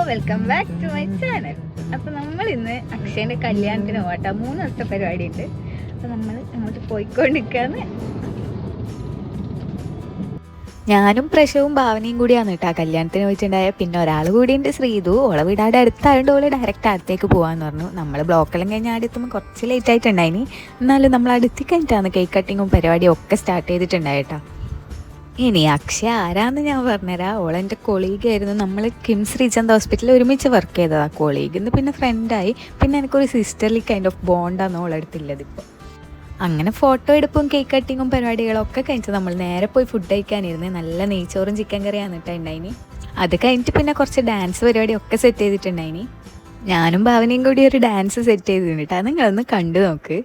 Welcome back to my channel. അപ്പോൾ നമ്മൾ ഇന്ന് അക്ഷയൻ്റെ കല്യാണത്തിന് പോകട്ടെ. 3 ദിവസത്തെ പരിപാടി ഉണ്ട്. അപ്പോൾ നമ്മൾ അങ്ങോട്ട് പോയിക്കൊണ്ടിരിക്കുകയാണ്. ഞാനും പ്രശവും ഭാവനയും കൂടിയാണ് കേട്ടോ കല്യാണത്തിന് പോയിട്ടുണ്ടായ. പിന്നെ ഒരാൾ കൂടിയുണ്ട്, ശ്രീതു. ഓളെ വീടാടെ അടുത്തായതുകൊണ്ട് ഓള് ഡയറക്റ്റ് അടുത്തേക്ക് പോകാമെന്ന് പറഞ്ഞു. നമ്മൾ ബ്ലോക്കെല്ലാം കഴിഞ്ഞ് അടുത്തുമ്പോൾ കുറച്ച് ലേറ്റ് ആയിട്ടുണ്ടായിനി. എന്നാലും നമ്മൾ അടുത്ത് കഴിഞ്ഞിട്ടാണ് കേക്ക് കട്ടിങ്ങും പരിപാടിയും ഒക്കെ സ്റ്റാർട്ട് ചെയ്തിട്ടുണ്ടായിട്ടോ. ഇനി അക്ഷയ ആരാന്ന് ഞാൻ പറഞ്ഞുതരാം. ഓളെൻ്റെ കൊളീഗായിരുന്നു. നമ്മൾ കിംസ് റീജന്റ് ഹോസ്പിറ്റലിൽ ഒരുമിച്ച് വർക്ക് ചെയ്തതാണ്. കൊളീഗിന്ന് പിന്നെ ഫ്രണ്ടായി. പിന്നെ എനിക്കൊരു സിസ്റ്റർലി കൈൻഡ് ഓഫ് ബോണ്ടാണ് ഓളെടുത്തില്ലത്. ഇപ്പോൾ അങ്ങനെ ഫോട്ടോ എടുപ്പും കേക്ക് കട്ടിങ്ങും പരിപാടികളൊക്കെ കഴിഞ്ഞിട്ട് നമ്മൾ നേരെ പോയി ഫുഡ് കഴിക്കാനിരുന്ന്. നല്ല നെയ്ച്ചോറും ചിക്കൻ കറിയാണ് ഉണ്ടായിനി. അത് കഴിഞ്ഞിട്ട് പിന്നെ കുറച്ച് ഡാൻസ് പരിപാടിയൊക്കെ സെറ്റ് ചെയ്തിട്ടുണ്ടായിനി. ഞാനും ഭാവനയും കൂടി ഒരു ഡാൻസ് സെറ്റ് ചെയ്തിട്ടുണ്ട്. അത് നിങ്ങളൊന്ന് കണ്ടു നോക്ക്.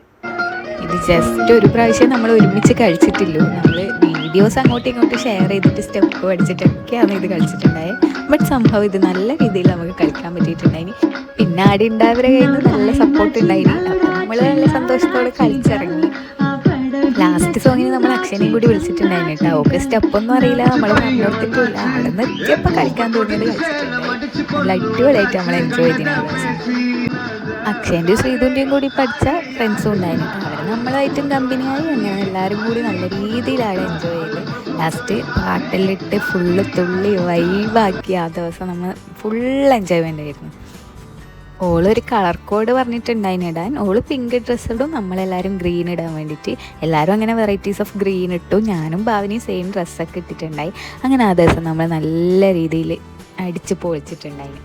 ഇത് ജസ്റ്റ് ഒരു പ്രാവശ്യം നമ്മൾ ഒരുമിച്ച് കഴിച്ചിട്ടില്ലൂ. നമ്മൾ വീഡിയോസ് അങ്ങോട്ടും ഇങ്ങോട്ടും ഷെയർ ചെയ്തിട്ട് സ്റ്റെപ്പ് പഠിച്ചിട്ടൊക്കെയാണ് ഇത് കളിച്ചിട്ടുണ്ടായത്. ബട്ട് സംഭവം ഇത് നല്ല രീതിയിൽ നമുക്ക് കളിക്കാൻ പറ്റിയിട്ടുണ്ടായിനി. പിന്നെ ആടെ ഉണ്ടായവരെ കയ്യിൽ നിന്ന് നല്ല സപ്പോർട്ട് ഉണ്ടായിനി. അപ്പം നമ്മൾ നല്ല സന്തോഷത്തോടെ കളിച്ചിറങ്ങി. ലാസ്റ്റ് സോങ്ങിന് നമ്മൾ അക്ഷയനെയും കൂടി വിളിച്ചിട്ടുണ്ടായിരുന്നു കേട്ടോ. ഓക്കെ സ്റ്റെപ്പൊന്നും അറിയില്ല, നമ്മൾ പറഞ്ഞെടുത്തിട്ടില്ല. അവിടെ നിന്ന് എത്തിയപ്പോൾ കളിക്കാൻ തോന്നിയത് കളിച്ചിട്ടുണ്ടായി. നല്ല അടിപൊളിയായിട്ട് നമ്മൾ എൻജോയ് ചെയ്തിട്ടുണ്ടായിരുന്നു. അക്ഷയൻ്റെയും ശ്രീധുവിൻ്റെയും കൂടി പഠിച്ച ഫ്രണ്ട്സും ഉണ്ടായിരുന്നു. അവർ നമ്മളായിട്ടും കമ്പനിയായി. അങ്ങനെ എല്ലാവരും കൂടി നല്ല രീതിയിലാണ് എൻജോയ് ചെയ്ത്. ലാസ്റ്റ് പാട്ടെല്ലിട്ട് ഫുള്ള് തുള്ളി വൈബാക്കി. ആ ദിവസം നമ്മൾ ഫുൾ എൻജോയ്മെൻ്റ് ആയിരുന്നു. ഓളൊരു കളർ കോഡ് പറഞ്ഞിട്ടുണ്ടായിന് ഇടാൻ. ഓള് പിങ്ക് ഡ്രസ്സ് ഇടും, നമ്മളെല്ലാവരും ഗ്രീൻ ഇടാൻ വേണ്ടിയിട്ട്. എല്ലാവരും അങ്ങനെ വെറൈറ്റീസ് ഓഫ് ഗ്രീൻ ഇട്ടു. ഞാനും ഭാവനയും സെയിം ഡ്രസ്സൊക്കെ ഇട്ടിട്ടുണ്ടായി. അങ്ങനെ ആ ദിവസം നമ്മൾ നല്ല രീതിയിൽ അടിച്ച് പൊളിച്ചിട്ടുണ്ടായി.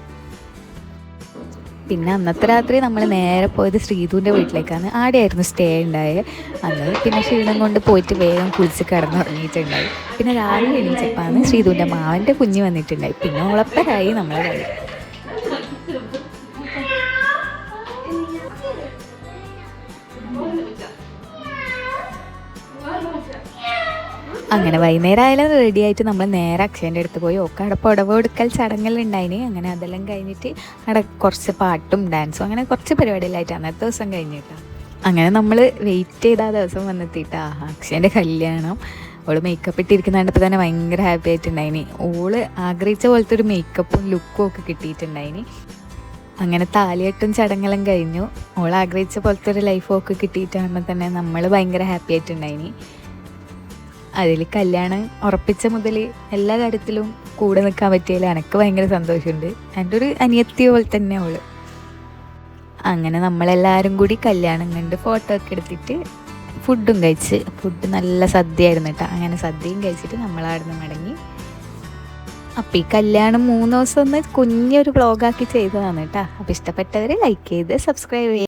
പിന്നെ അന്നത്തെ രാത്രി നമ്മൾ നേരെ പോയത് ശ്രീധുവിൻ്റെ വീട്ടിലേക്കാണ്. ആടെയായിരുന്നു സ്റ്റേ ഉണ്ടായത്. അന്ന് പിന്നെ ക്ഷീണം കൊണ്ട് പോയിട്ട് വേഗം കുളിച്ച് കിടന്നുറങ്ങിയിട്ടുണ്ടായി. പിന്നെ രാവിലെ എണീച്ചപ്പാണ് ശ്രീധുവിൻ്റെ മാവൻ്റെ കുഞ്ഞ് വന്നിട്ടുണ്ടായി. പിന്നെ ഉളപ്പരായി നമ്മളെ കളി. അങ്ങനെ വൈകുന്നേരം ആയാലും റെഡി ആയിട്ട് നമ്മൾ നേരെ അക്ഷയൻ്റെ അടുത്ത് പോയി. ഒക്കെ അവിടെ പുടവ് കൊടുക്കൽ ചടങ്ങെല്ലാം ഉണ്ടായിന്. അങ്ങനെ അതെല്ലാം കഴിഞ്ഞിട്ട് അവിടെ കുറച്ച് പാട്ടും ഡാൻസും അങ്ങനെ കുറച്ച് പരിപാടികളായിട്ട് അന്നത്തെ ദിവസം കഴിഞ്ഞിട്ടാണ്. അങ്ങനെ നമ്മൾ വെയിറ്റ് ചെയ്ത ആ ദിവസം വന്നെത്തിയിട്ടാ അക്ഷയൻ്റെ കല്യാണം. ഓള് മേക്കപ്പ് ഇട്ടിരിക്കുന്ന കണ്ടപ്പോൾ തന്നെ ഭയങ്കര ഹാപ്പി ആയിട്ടുണ്ടായിനി. ഓള് ആഗ്രഹിച്ച പോലത്തെ ഒരു മേക്കപ്പും ലുക്കും ഒക്കെ കിട്ടിയിട്ടുണ്ടായിനി. അങ്ങനെ താലിയെട്ടും ചടങ്ങെല്ലാം കഴിഞ്ഞു. ഓൾ ആഗ്രഹിച്ച പോലത്തെ ഒരു ലൈഫും ഒക്കെ കിട്ടിയിട്ടാകുമ്പോൾ തന്നെ നമ്മൾ ഭയങ്കര ഹാപ്പി ആയിട്ടുണ്ടായിനി. അതിൽ കല്യാണം ഉറപ്പിച്ച മുതൽ എല്ലാ കാര്യത്തിലും കൂടെ നിൽക്കാൻ പറ്റിയതിൽ എനിക്ക് ഭയങ്കര സന്തോഷമുണ്ട്. എൻ്റെ ഒരു അനിയത്തി പോലെ തന്നെ അവള്. അങ്ങനെ നമ്മളെല്ലാവരും കൂടി കല്യാണം കണ്ട് ഫോട്ടോ ഒക്കെ എടുത്തിട്ട് ഫുഡും കഴിച്ച്. ഫുഡ് നല്ല സദ്യയായിരുന്നു കേട്ടോ. അങ്ങനെ സദ്യയും കഴിച്ചിട്ട് നമ്മളവിടുന്ന് മടങ്ങി. അപ്പം ഈ കല്യാണം 3 ദിവസം ഒന്ന് കുഞ്ഞൊരു വ്ളോഗാക്കി ചെയ്തതാണ് കേട്ടോ. അപ്പോൾ ഇഷ്ടപ്പെട്ടവർ ലൈക്ക് ചെയ്ത് സബ്സ്ക്രൈബ് ചെയ്യുക.